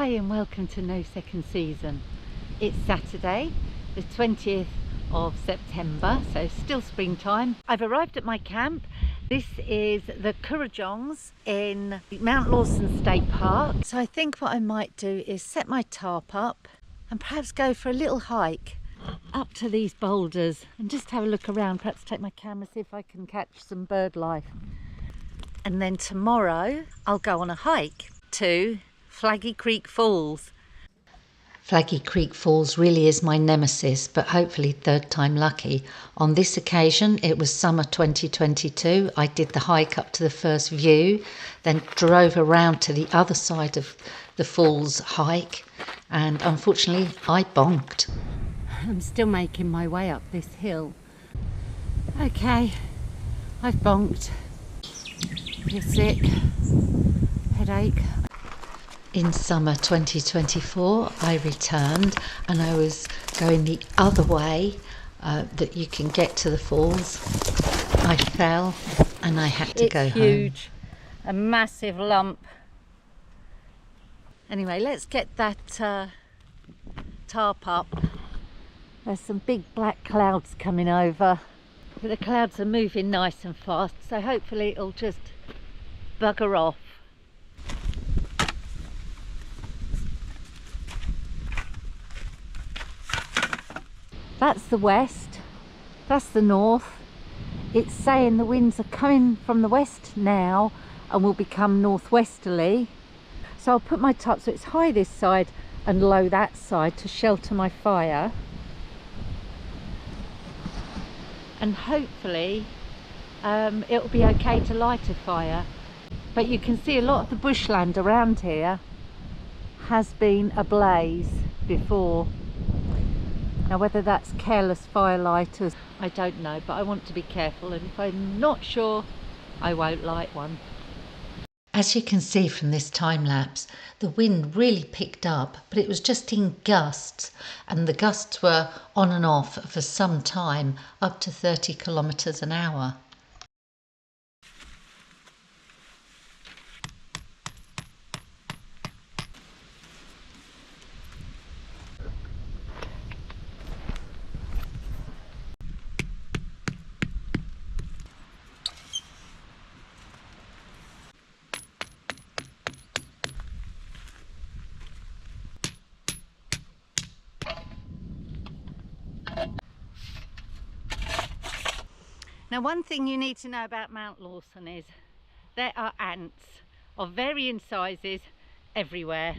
Hi and welcome to No Second Season. It's Saturday, the 20th of September, so still springtime. I've arrived at my camp. This is the Currajongs in Mount Lawson State Park. So I think what I might do is set my tarp up and perhaps go for a little hike up to these boulders and just have a look around, perhaps take my camera, see if I can catch some bird life. And then tomorrow I'll go on a hike to Flaggy Creek Falls. Flaggy Creek Falls really is my nemesis, but hopefully third time lucky. On this occasion, it was summer 2022. I did the hike up to the first view, then drove around to the other side of the falls hike, and unfortunately I bonked. I'm still making my way up this hill. Okay, I've bonked. You're sick, headache. In summer 2024, I returned and I was going the other way that you can get to the falls. I fell and I had to go home. It's huge, a massive lump. Anyway, let's get that tarp up. There's some big black clouds coming over, but the clouds are moving nice and fast, so hopefully it'll just bugger off. That's the west, that's the north. It's saying the winds are coming from the west now and will become northwesterly. So I'll put my tarp so it's high this side and low that side to shelter my fire. And hopefully it'll be okay to light a fire. But you can see a lot of the bushland around here has been ablaze before. Now whether that's careless firelighters, I don't know, but I want to be careful, and if I'm not sure, I won't light one. As you can see from this time lapse, the wind really picked up, but it was just in gusts, and the gusts were on and off for some time, up to 30 kilometers an hour. Now one thing you need to know about Mount Lawson is there are ants of varying sizes everywhere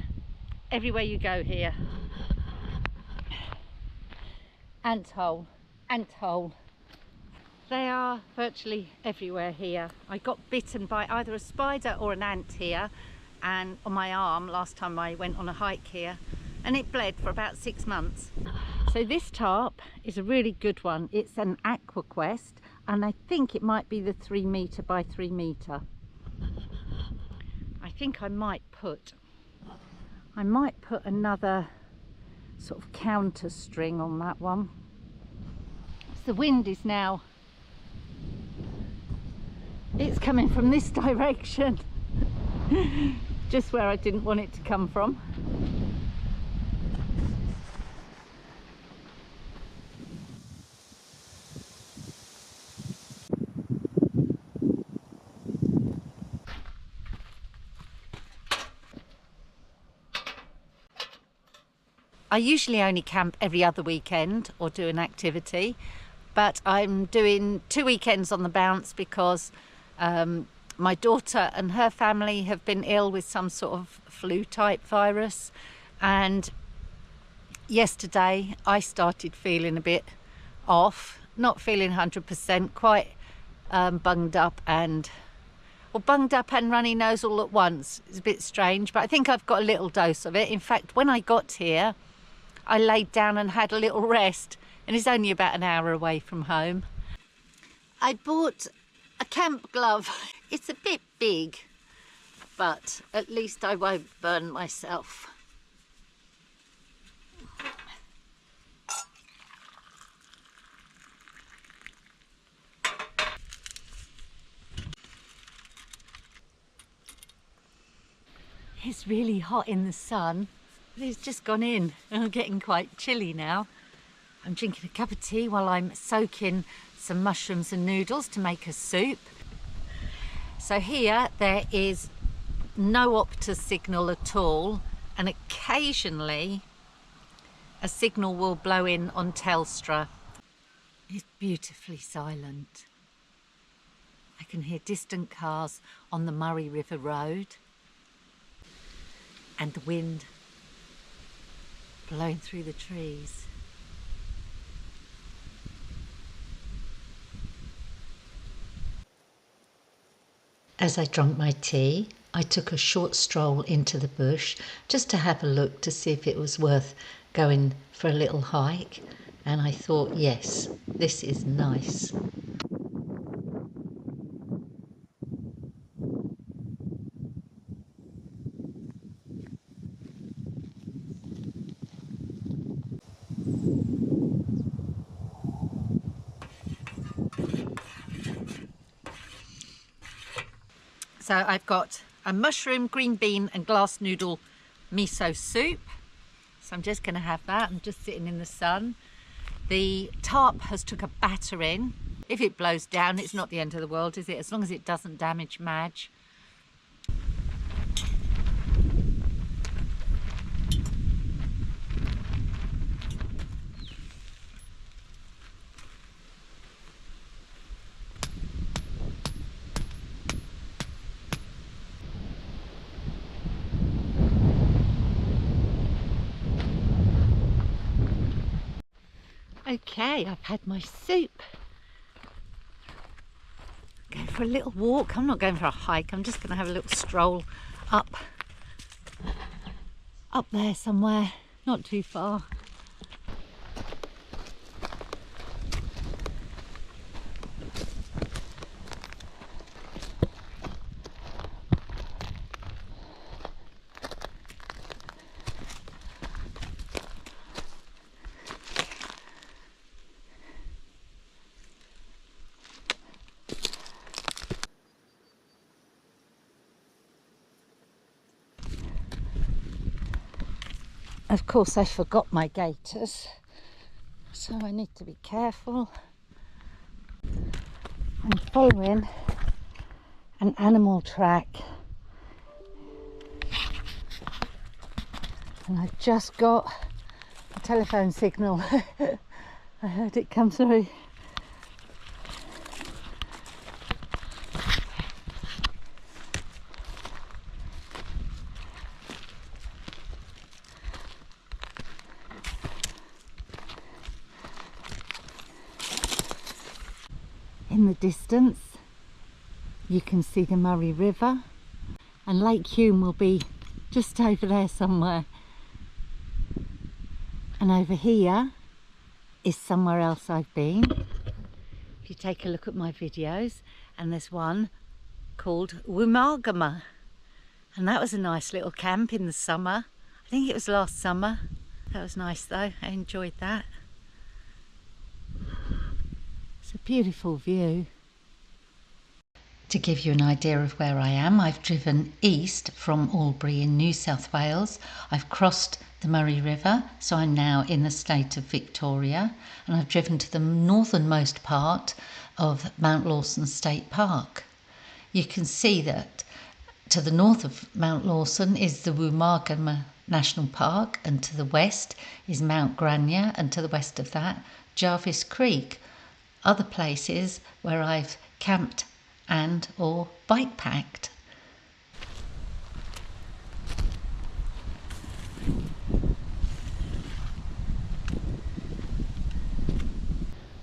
you go here. Ant hole, ant hole. They are virtually everywhere here. I got bitten by either a spider or an ant here and on my arm last time I went on a hike here, and it bled for about 6 months. So this tarp is a really good one. It's an AquaQuest, and I think it might be the 3 metre by 3 metre. I think I might put another sort of counter string on that one. The wind is now, it's coming from this direction, just where I didn't want it to come from. I usually only camp every other weekend or do an activity, but I'm doing 2 weekends on the bounce because my daughter and her family have been ill with some sort of flu type virus, and yesterday I started feeling a bit off, not feeling 100%, quite bunged up and runny nose all at once. It's a bit strange, but I think I've got a little dose of it. In fact, when I got here I laid down and had a little rest, and it's only about an hour away from home. I bought a camp glove. It's a bit big, but at least I won't burn myself. It's really hot in the sun, but it's just gone in and I'm getting quite chilly now. I'm drinking a cup of tea while I'm soaking some mushrooms and noodles to make a soup. So here there is no Optus signal at all, and occasionally a signal will blow in on Telstra. It's beautifully silent. I can hear distant cars on the Murray River Road and the wind blowing through the trees. As I drank my tea, I took a short stroll into the bush just to have a look to see if it was worth going for a little hike, and I thought, yes, this is nice. So I've got a mushroom, green bean and glass noodle miso soup. So I'm just going to have that. I'm just sitting in the sun. The tarp has took a battering. If it blows down, it's not the end of the world, is it? As long as it doesn't damage Madge. Okay, I've had my soup. Going for a little walk. I'm not going for a hike. I'm just going to have a little stroll up there somewhere, not too far. Of course, I forgot my gaiters, so I need to be careful. I'm following an animal track, and I've just got a telephone signal. I heard it come through. In the distance you can see the Murray River, and Lake Hume will be just over there somewhere, and over here is somewhere else I've been. If you take a look at my videos, and there's one called Woomagama, and that was a nice little camp in the summer. I think it was last summer. That was nice though, I enjoyed that. It's a beautiful view. To give you an idea of where I am, I've driven east from Albury in New South Wales. I've crossed the Murray River, so I'm now in the state of Victoria, and I've driven to the northernmost part of Mount Lawson State Park. You can see that to the north of Mount Lawson is the Woomagama National Park, and to the west is Mount Grania, and to the west of that, Jarvis Creek. Other places where I've camped and or bike packed.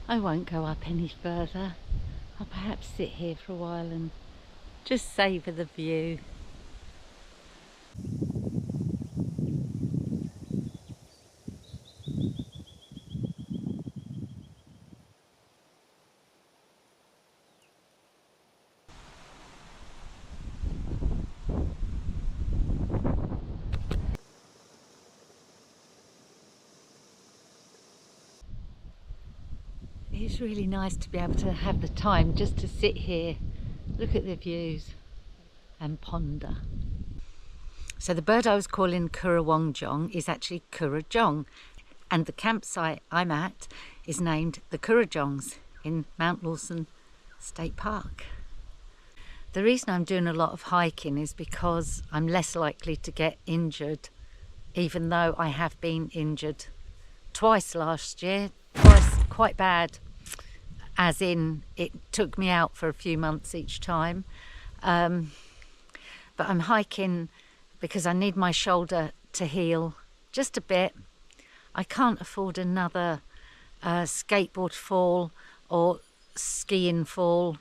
I won't go up any further. I'll perhaps sit here for a while and just savour the view. It's really nice to be able to have the time just to sit here, look at the views and ponder. So the bird I was calling Currawongjong is actually Currajong, and the campsite I'm at is named the Currajongs in Mount Lawson State Park. The reason I'm doing a lot of hiking is because I'm less likely to get injured, even though I have been injured twice last year, twice quite bad, as in it took me out for a few months each time. But I'm hiking because I need my shoulder to heal just a bit. I can't afford another skateboard fall or skiing fall.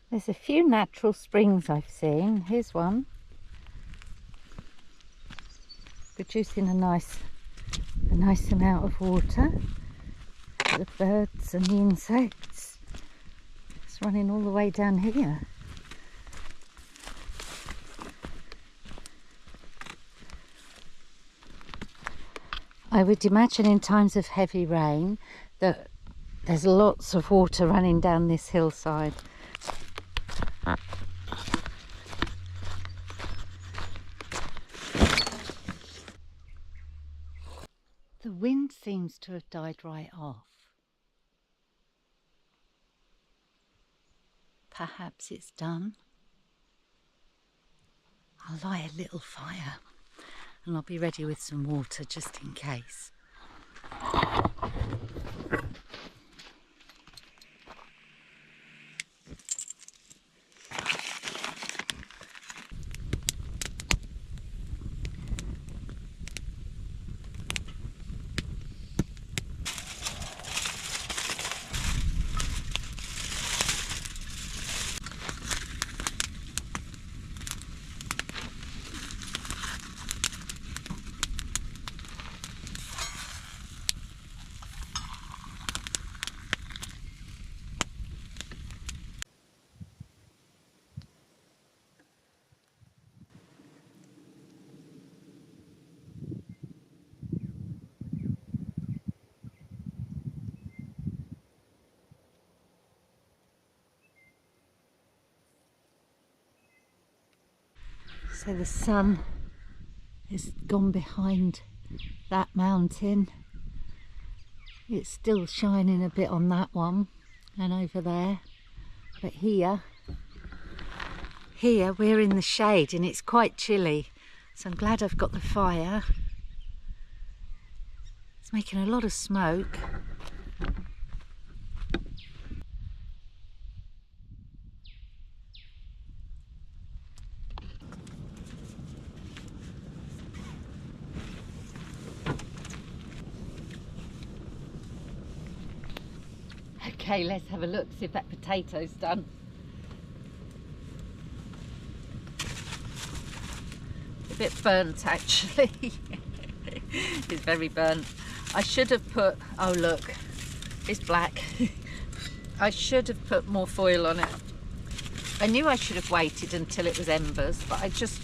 There's a few natural springs I've seen. Here's one, producing a nice amount of water for the birds and the insects. It's running all the way down here. I would imagine in times of heavy rain that there's lots of water running down this hillside. The wind seems to have died right off. Perhaps it's done. I'll light a little fire and I'll be ready with some water just in case. So the sun has gone behind that mountain. It's still shining a bit on that one and over there, but here we're in the shade and it's quite chilly, so I'm glad I've got the fire. It's making a lot of smoke. Okay, let's have a look, see if that potato's done. A bit burnt actually. It's very burnt. I should have put, oh look, it's black. I should have put more foil on it. I knew I should have waited until it was embers, but I just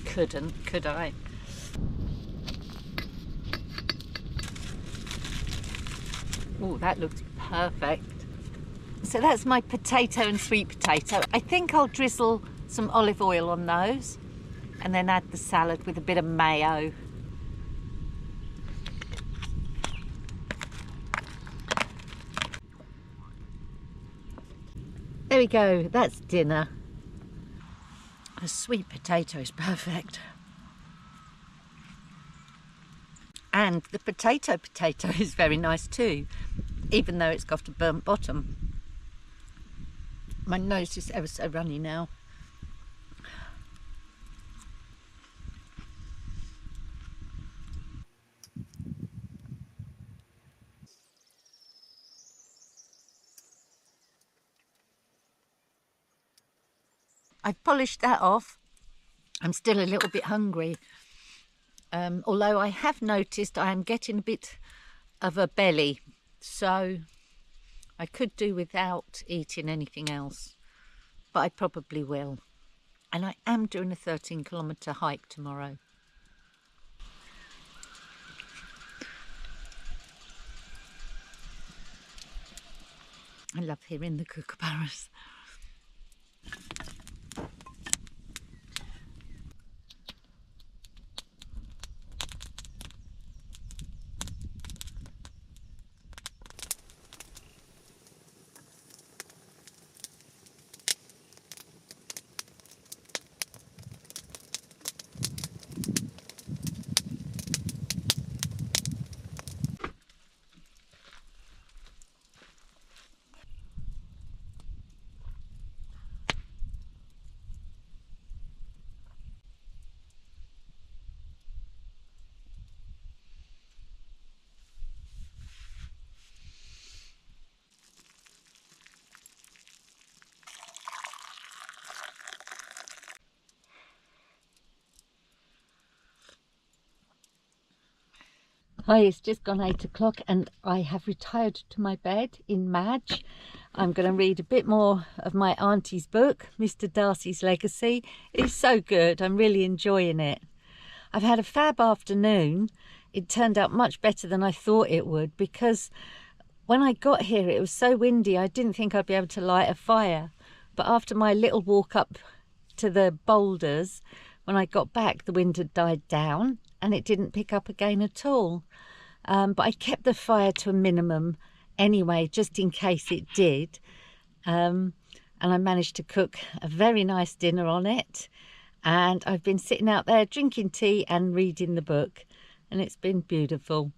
couldn't, could I? Oh, that looks perfect. So that's my potato and sweet potato. I think I'll drizzle some olive oil on those and then add the salad with a bit of mayo. There we go, that's dinner. The sweet potato is perfect. And the potato is very nice too, even though it's got a burnt bottom. My nose is ever so runny now. I've polished that off. I'm still a little bit hungry. Although I have noticed I am getting a bit of a belly, so I could do without eating anything else, but I probably will. And I am doing a 13-kilometre hike tomorrow. I love hearing the kookaburras. Hi, it's just gone 8 o'clock and I have retired to my bed in Madge. I'm going to read a bit more of my auntie's book, Mr. Darcy's Legacy. It's so good, I'm really enjoying it. I've had a fab afternoon. It turned out much better than I thought it would, because when I got here it was so windy I didn't think I'd be able to light a fire. But after my little walk up to the boulders, when I got back the wind had died down and it didn't pick up again at all. But I kept the fire to a minimum anyway, just in case it did. And I managed to cook a very nice dinner on it. And I've been sitting out there drinking tea and reading the book. And it's been beautiful,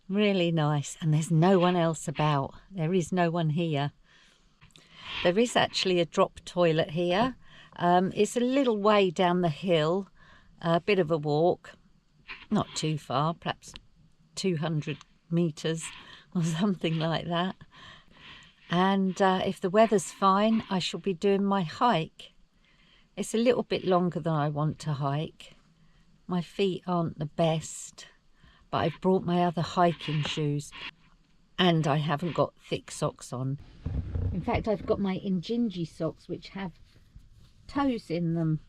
really nice. And there's no one else about. There is no one here. There is actually a drop toilet here. It's a little way down the hill, a bit of a walk. Not too far, perhaps 200 metres or something like that. And if the weather's fine, I shall be doing my hike. It's a little bit longer than I want to hike. My feet aren't the best, but I've brought my other hiking shoes and I haven't got thick socks on. In fact, I've got my Injinji socks which have toes in them.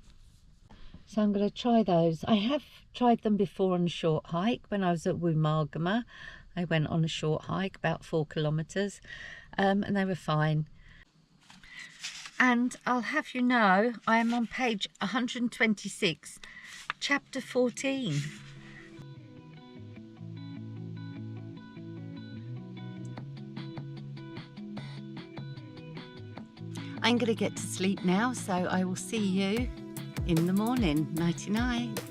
So I'm going to try those. I have tried them before on a short hike. When I was at Woomagama, I went on a short hike, about 4 kilometres, and they were fine. And I'll have you know, I am on page 126, chapter 14. I'm going to get to sleep now, so I will see you in the morning. Nighty night.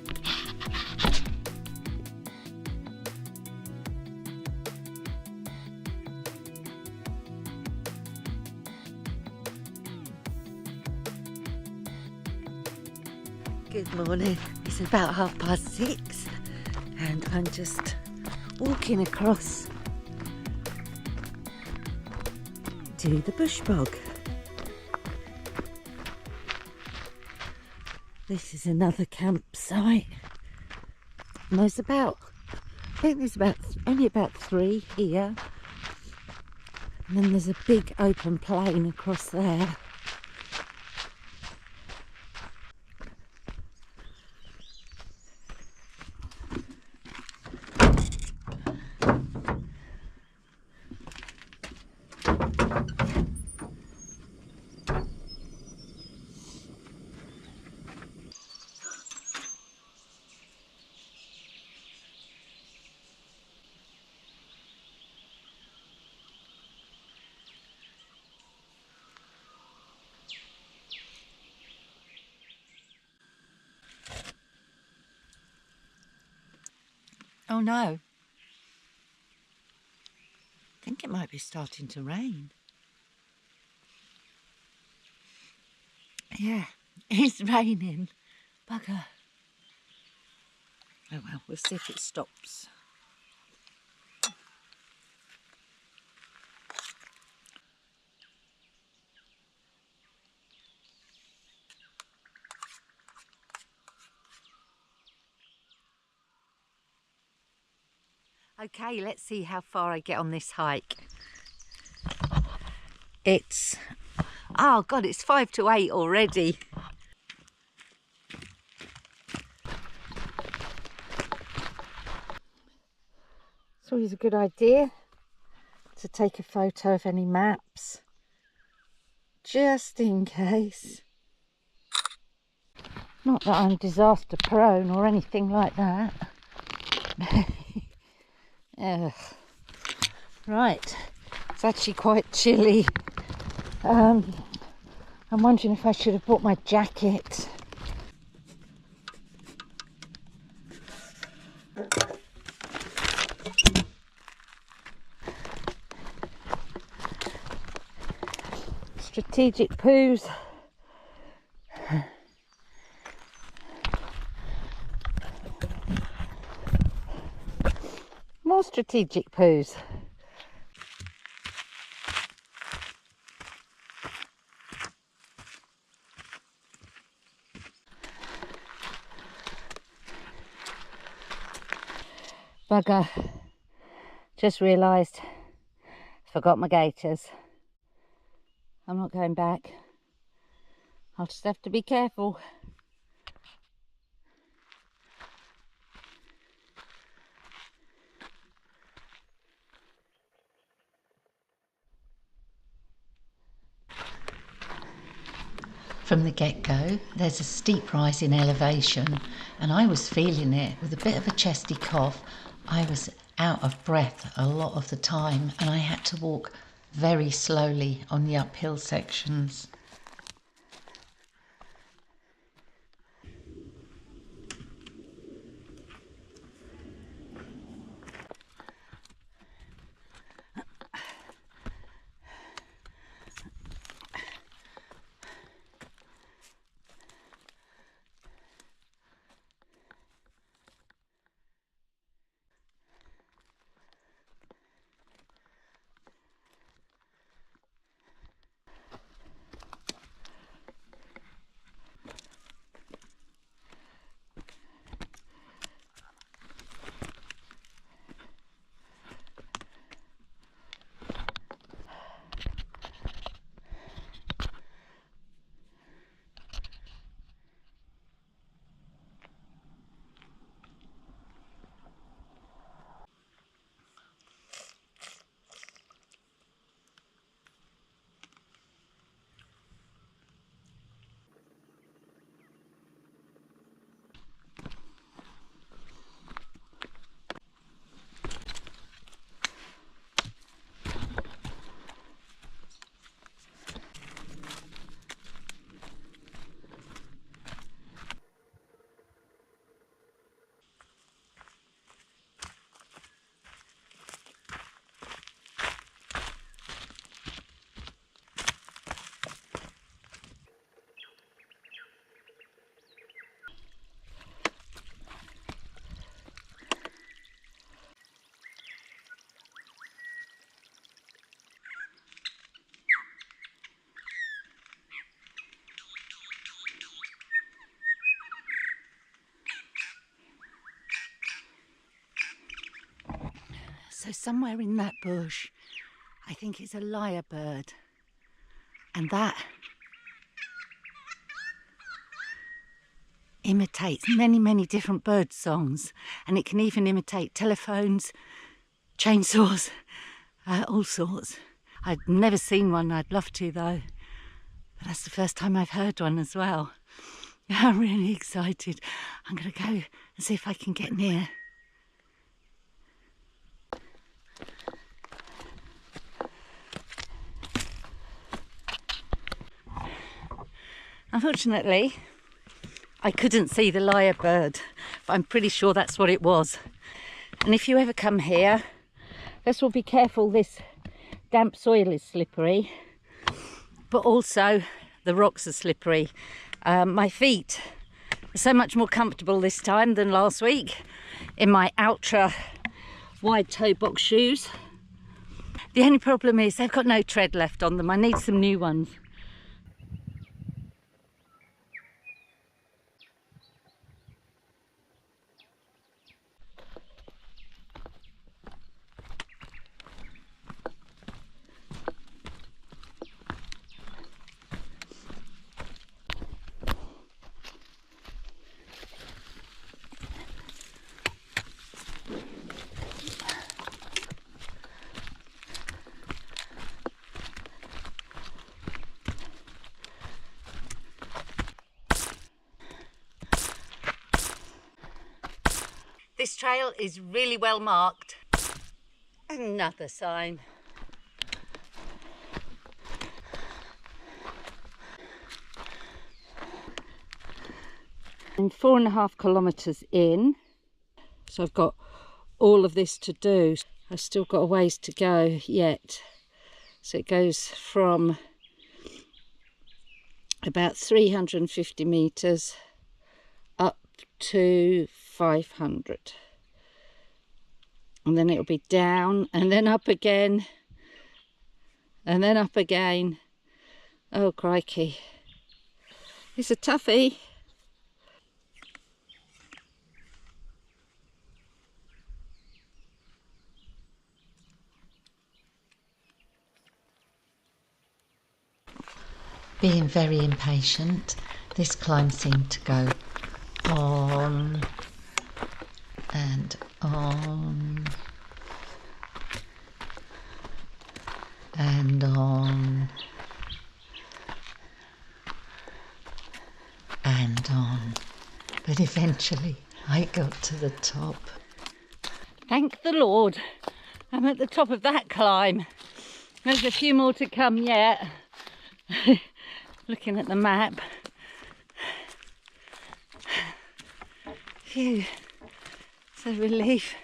Good morning. It's about 6:30 and I'm just walking across to the bush bog. This is another campsite. And there's about, I think there's only about 3 here. And then there's a big open plain across there. Oh no, I think it might be starting to rain. Yeah, it's raining. Bugger. Oh well, we'll see if it stops. Okay, let's see how far I get on this hike. It's, oh God, it's 5 to 8 already. It's always a good idea to take a photo of any maps, just in case. Not that I'm disaster prone or anything like that. Right, it's actually quite chilly. I'm wondering if I should have brought my jacket. Strategic poos. More strategic poos. Bugger. Just realised, forgot my gaiters. I'm not going back. I'll just have to be careful. From the get-go, there's a steep rise in elevation, and I was feeling it with a bit of a chesty cough. I was out of breath a lot of the time, and I had to walk very slowly on the uphill sections. So somewhere in that bush, I think it's a lyrebird, and that imitates many different bird songs, and it can even imitate telephones, chainsaws, all sorts. I've never seen one. I'd love to though, but that's the first time I've heard one as well. I'm really excited. I'm gonna go and see if I can get near. Unfortunately, I couldn't see the lyrebird, but I'm pretty sure that's what it was. And if you ever come here, first of all, be careful. This damp soil is slippery, but also the rocks are slippery. My feet are so much more comfortable this time than last week in my ultra wide toe box shoes. The only problem is they've got no tread left on them. I need some new ones. This trail is really well marked. Another sign. I'm 4.5 kilometres in, so I've got all of this to do. I've still got a ways to go yet. So it goes from about 350 metres up to 500. And then it'll be down and then up again and then up again. Oh crikey, it's a toughie. Being very impatient, this climb seemed to go on and on and on and on, but eventually I got to the top. Thank the Lord, I'm at the top of that climb. There's a few more to come yet. Looking at the map. Phew, it's a relief.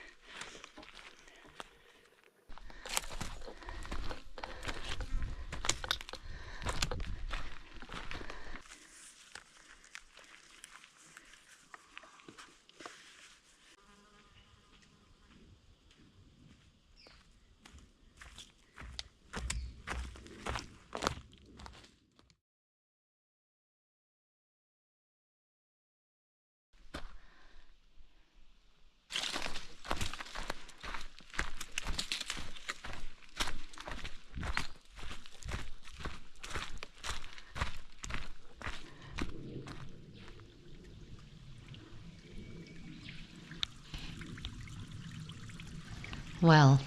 Well,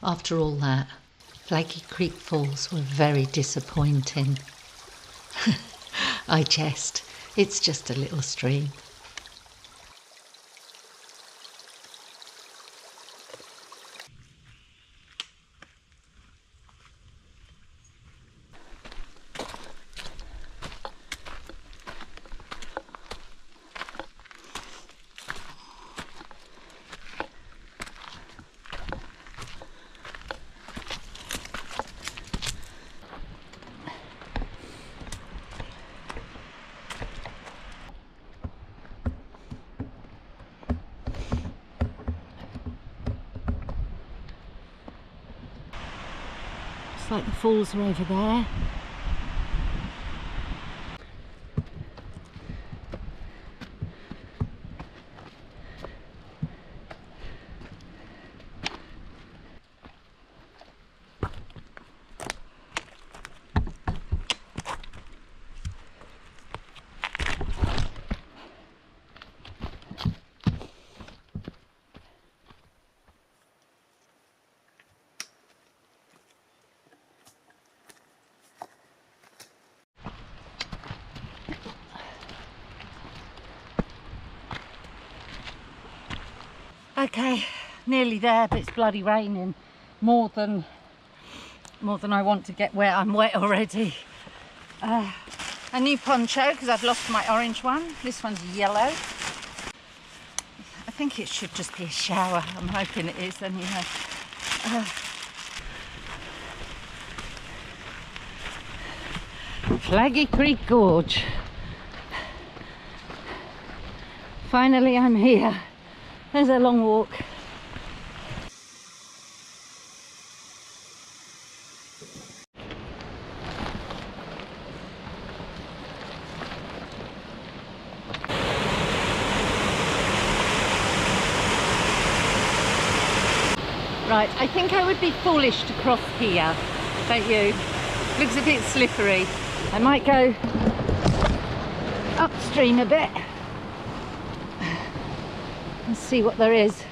after all that, Flaggy Creek Falls were very disappointing. I jest, it's just a little stream. Like the falls are over there. Okay, nearly there, but it's bloody raining more than I want to get wet. I'm wet already. A new poncho because I've lost my orange one. This one's yellow. I think it should just be a shower. I'm hoping it is anyway. Flaggy Creek Gorge. Finally I'm here. There's a long walk. Right, I think I would be foolish to cross here, don't you? Looks a bit slippery. I might go upstream a bit and see what there is.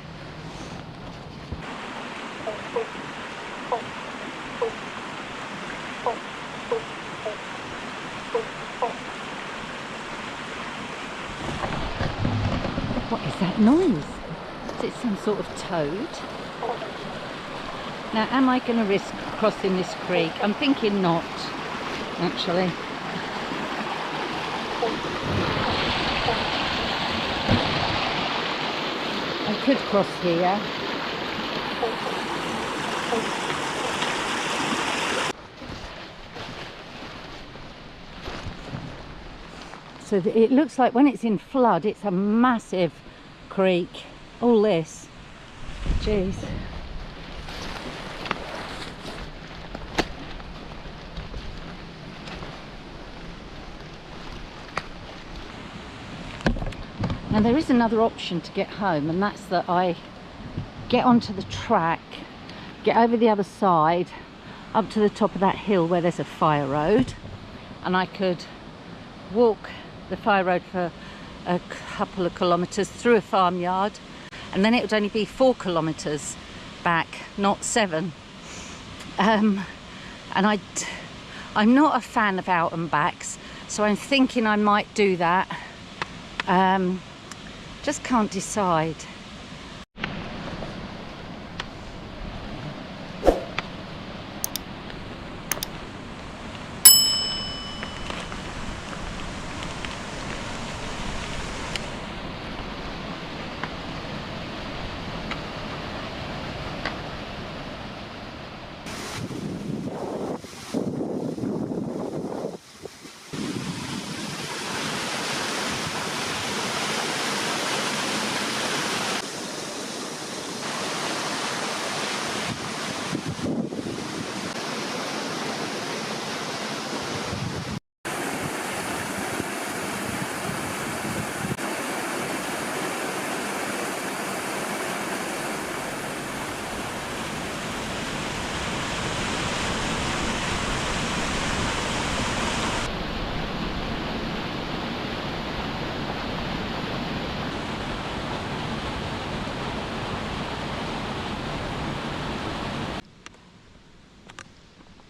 What is that noise? Perhaps it's some sort of toad. Now, am I going to risk crossing this creek? I'm thinking not, actually. I could cross here. So it looks like when it's in flood, it's a massive creek. All this. Jeez. Now there is another option to get home, and that's that I get onto the track, get over the other side, up to the top of that hill where there's a fire road, and I could walk the fire road for a couple of kilometres through a farmyard, and then it would only be 4 kilometres back, not 7. And I'm not a fan of out and backs, so I'm thinking I might do that. Just can't decide.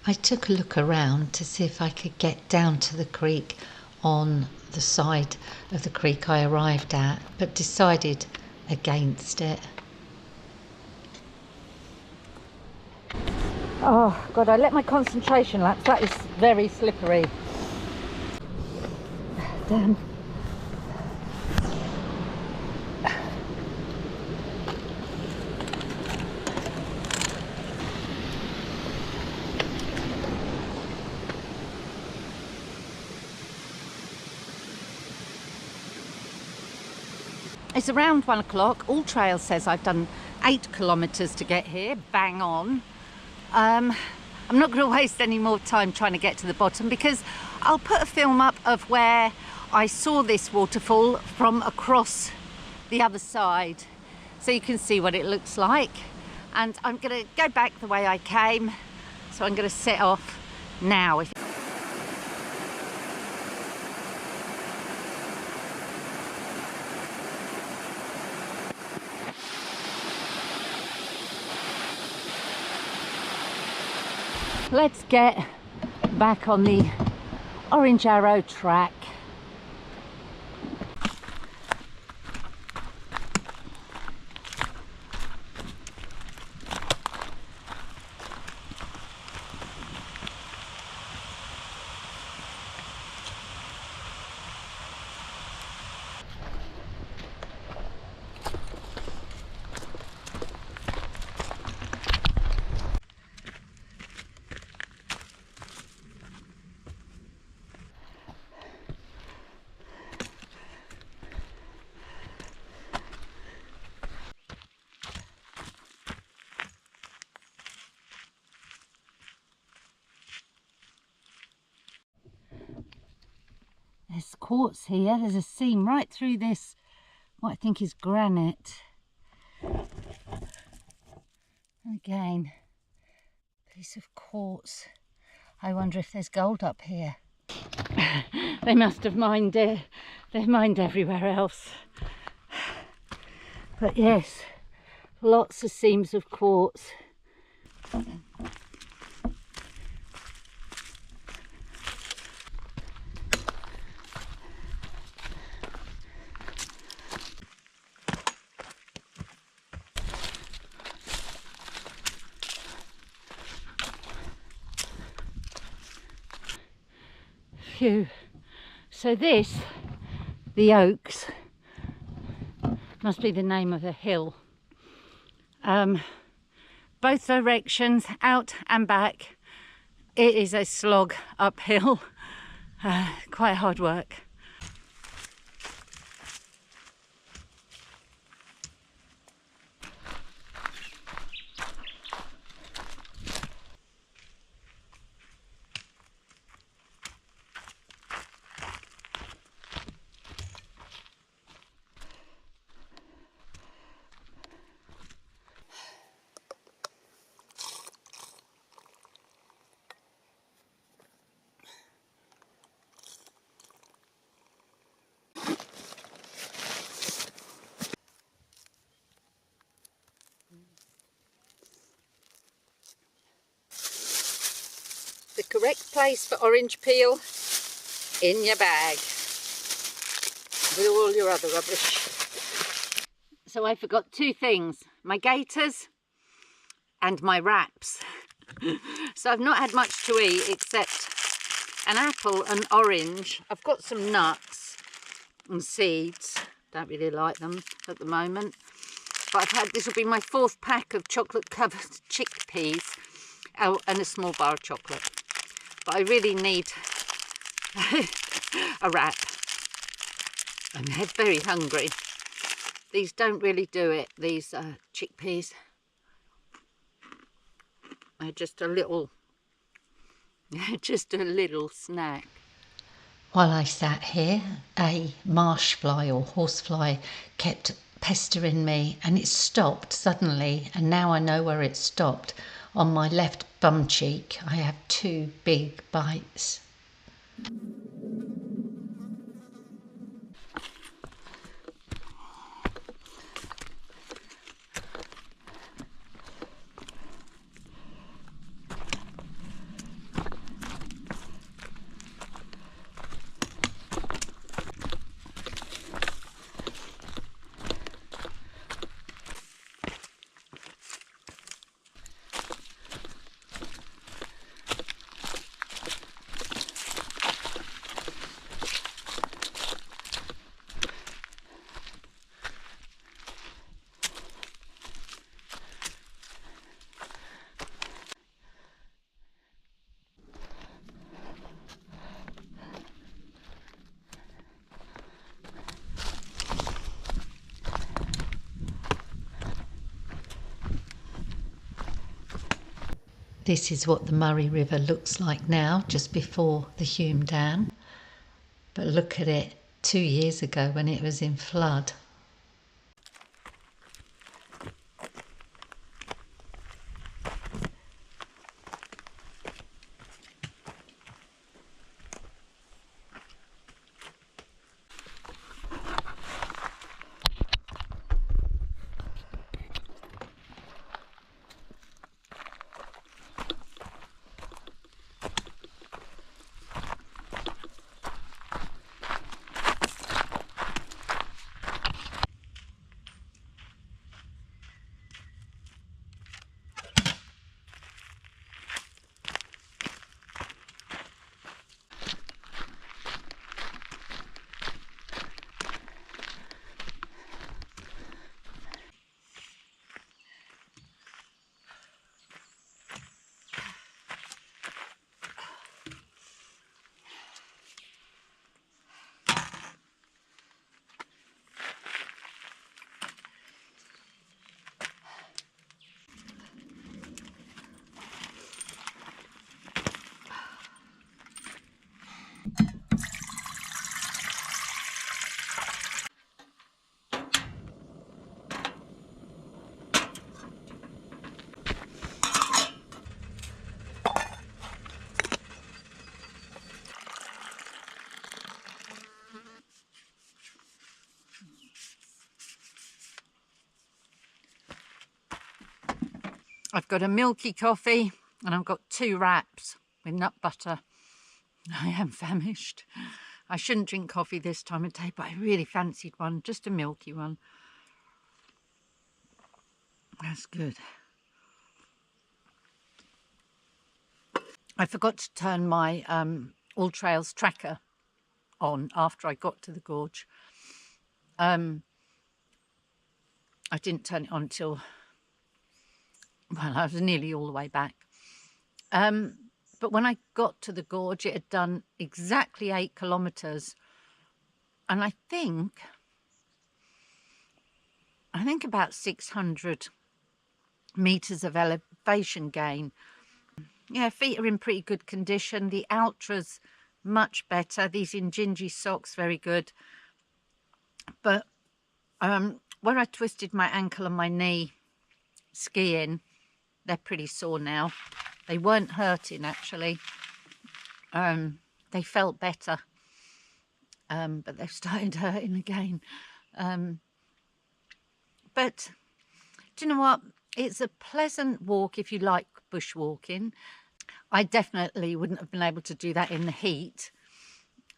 I took a look around to see if I could get down to the creek on the side of the creek I arrived at, but decided against it. Oh God, I let my concentration lapse. That is very slippery. Damn. It's around 1 o'clock. All Trail says I've done 8 kilometres to get here, bang on. I'm not going to waste any more time trying to get to the bottom, because I'll put a film up of where I saw this waterfall from across the other side, so you can see what it looks like. And I'm going to go back the way I came, so I'm going to set off now. Let's get back on the Orange Arrow track. There's quartz here. There's a seam right through this, what I think is granite. Again, piece of quartz. I wonder if there's gold up here. They must have mined it. They've mined everywhere else. But yes, lots of seams of quartz. Phew. So this, the Oaks, must be the name of a hill. Both directions, out and back, it is a slog uphill. Quite hard work. The correct place for orange peel in your bag with all your other rubbish. So I forgot two things, my gaiters and my wraps. So I've not had much to eat except an apple and orange. I've got some nuts and seeds, don't really like them at the moment, but I've had, this will be my 4th pack of chocolate covered chickpeas, oh, and a small bar of chocolate. But I really need a wrap. I'm very hungry. These don't really do it, these chickpeas. They're just a little snack. While I sat here, a marsh fly or horsefly kept pestering me, and it stopped suddenly, and now I know where it stopped. On my left bum cheek, I have 2 big bites. This is what the Murray River looks like now, just before the Hume Dam. But look at it 2 years ago when it was in flood. I've got a milky coffee and I've got 2 wraps with nut butter. I am famished. I shouldn't drink coffee this time of day, but I really fancied one, just a milky one. That's good. I forgot to turn my All Trails tracker on after I got to the gorge. I didn't turn it on until, well, I was nearly all the way back. But when I got to the gorge, it had done exactly 8 kilometres. And I think about 600 metres of elevation gain. Yeah, feet are in pretty good condition. The Ultra's much better. These Injinji socks, very good. But where I twisted my ankle and my knee skiing, they're pretty sore now. They weren't hurting, actually. They felt better. But they've started hurting again. But do you know what? It's a pleasant walk if you like bushwalking. I definitely wouldn't have been able to do that in the heat.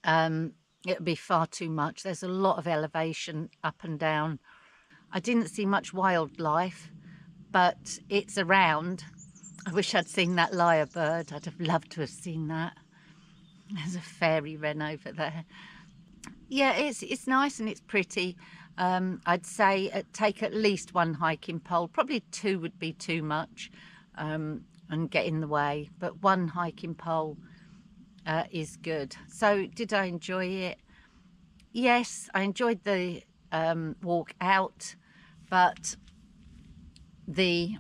It would be far too much. There's a lot of elevation up and down. I didn't see much wildlife, but it's around. I wish I'd seen that lyrebird. I'd have loved to have seen that. There's a fairy wren over there. Yeah, it's nice and it's pretty. I'd say take at least 1 hiking pole. Probably 2 would be too much and get in the way. But 1 hiking pole is good. So did I enjoy it? Yes, I enjoyed the walk out, but the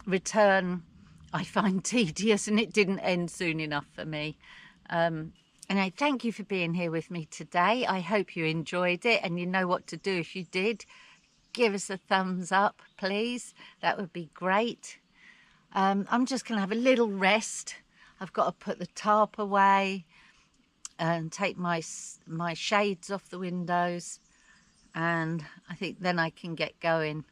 return I find tedious, and it didn't end soon enough for me. And I thank you for being here with me today. I hope you enjoyed it, and you know what to do if you did. Give us a thumbs up, please. That would be great. I'm just going to have a little rest. I've got to put the tarp away and take my shades off the windows, and I think then I can get going.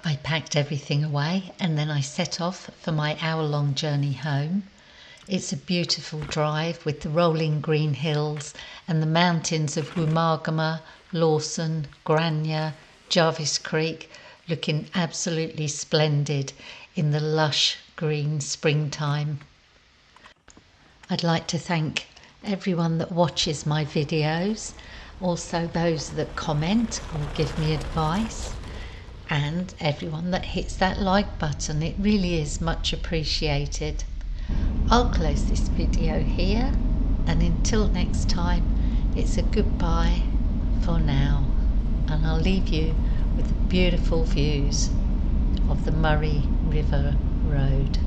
I packed everything away and then I set off for my hour-long journey home. It's a beautiful drive with the rolling green hills and the mountains of Woomagama, Lawson, Grania, Jarvis Creek looking absolutely splendid in the lush green springtime. I'd like to thank everyone that watches my videos, also those that comment or give me advice, and everyone that hits that like button. It really is much appreciated. I'll close this video here, and until next time, it's a goodbye for now, and I'll leave you with the beautiful views of the Murray River Road.